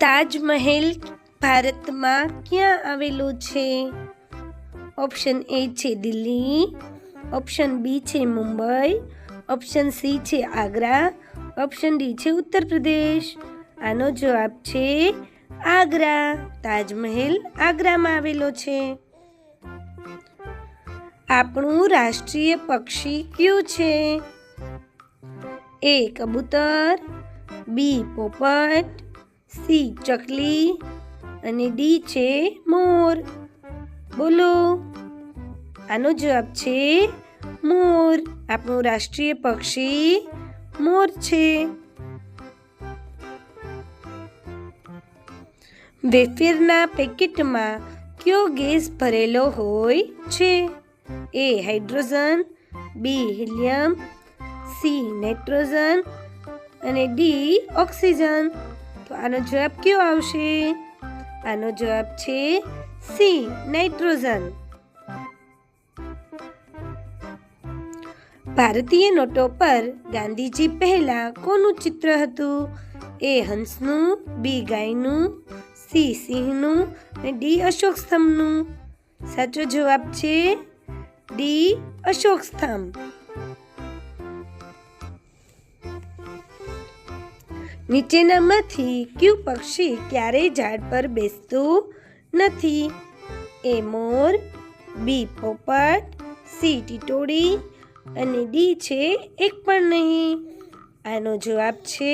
તાજમહેલ ભારતમાં ક્યાં આવેલો છે? ઓપ્શન એ છે દિલ્હી, ઓપ્શન બી છે મુંબઈ, ઓપ્શન સી છે આગ્રા, ઓપ્શન ડી છે ઉત્તર પ્રદેશ. આનો જવાબ છે આગ્રા. તાજમહેલ આગ્રામાં આવેલો છે. આપણું રાષ્ટ્રીય પક્ષી કયું છે? એ કબૂતર, બી પોપટ, સી ચકલી અને ડી છે મોર. બોલો. આનો જવાબ છે મોર. આપણું રાષ્ટ્રીય પક્ષી મોર છે. વેફરના પેકેટમાં કયો ગેસ ભરેલો હોય છે? એ હાઇડ્રોજન, બી હિલિયમ, સી નાઇટ્રોજન અને ડી ઓક્સિજન. તો આનો જવાબ કયો આવશે? આનો જવાબ છે સી નાઇટ્રોજન. ભારતીય નોટો પર ગાંધીજી પહેલા કોનું ચિત્ર હતું? એ હંસનું, બી ગાયનું, સી સિંહનું અને ડી અશોક સ્તંભનું. સાચો જવાબ છે ડી અશોક સ્તંભ. નીચેનામાંથી કયું પક્ષી ક્યારેય ઝાડ પર બેસતું નથી? એ મોર, બી પોપટ, સી ટીટોડી અને ડી છે એક પણ નહીં. આનો જવાબ છે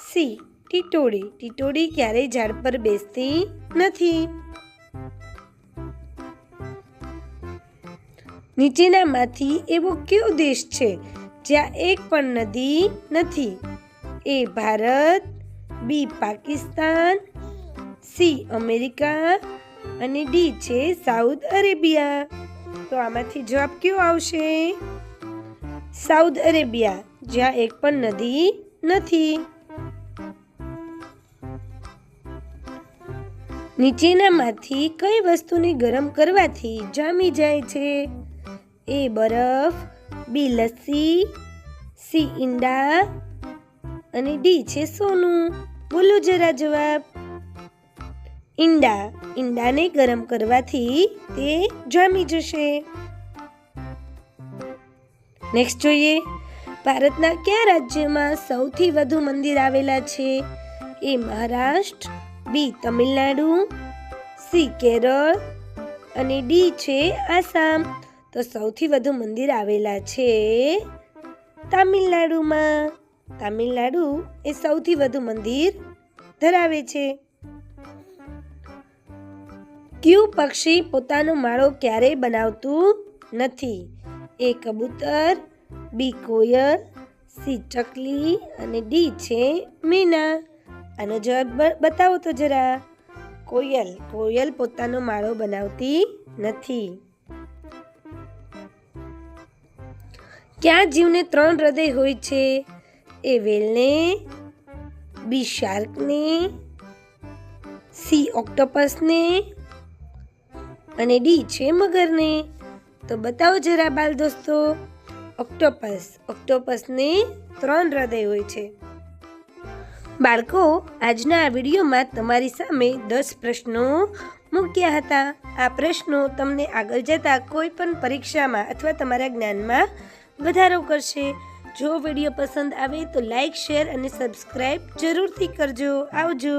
સી ટીટોડી. ટીટોડી ક્યારેય ઝાડ પર બેસતી નથી. નીચેનામાંથી એવો કયો દેશ છે જ્યાં એક પણ નદી નથી? એ ભારત, બી પાકિસ્તાન, સી અમેરિકા અને ડી છે સાઉથ અરેબિયા. તો આમાંથી જવાબ કયો આવશે? સાઉથ અરેબિયા, જ્યાં એક પણ નદી નથી. નીચેનામાંથી કઈ વસ્તુને ગરમ કરવાથી જામી જાય છે? એ બરફ, બી લસ્સી, સી ઈંડા અને ડી છે સોનું. બોલો જરા જવાબ. ઈંડા. ઈંડાને ગરમ કરવાથી તે જામી જશે. નેક્સ્ટ જોઈએ. ભારતના કયા રાજ્યમાં સૌથી વધુ મંદિર આવેલા છે? એ મહારાષ્ટ્ર, બી તમિલનાડુ, સી કેરળ અને ડી છે આસામ. તો સૌથી વધુ મંદિર આવેલા છે તામિલનાડુમાં. તામિલનાડુ એ સૌથી વધુ મંદિર ધરાવે છે. કયું પક્ષી પોતાનો માળો ક્યારેય બનાવતું નથી? એ કબૂતર, બી કોયલ, સી ચકલી અને ડી છે મીના. આનો જવાબ બતાવો તો જરા. કોયલ. કોયલ પોતાનો માળો બનાવતી નથી. કયા જીવને 3 હૃદય હોય છે? એ વેલને, બી શાર્કને, સી ઓક્ટોપસને અને ડી છે મગરને. તો બતાવો જરા બાલ દોસ્તો. ઓક્ટોપસ. ઓક્ટોપસને 3 હૃદય હોય છે. બાળકો, આજના આ વિડીયોમાં તમારી સામે 10 પ્રશ્નો મૂક્યા હતા. આ પ્રશ્નો તમને આગળ જતા કોઈ પણ પરીક્ષામાં અથવા તમારા જ્ઞાનમાં વધારો કરશે. જો વિડીયો પસંદ આવે તો લાઈક, શેર અને સબસ્ક્રાઈબ જરૂરથી કરજો. આવજો.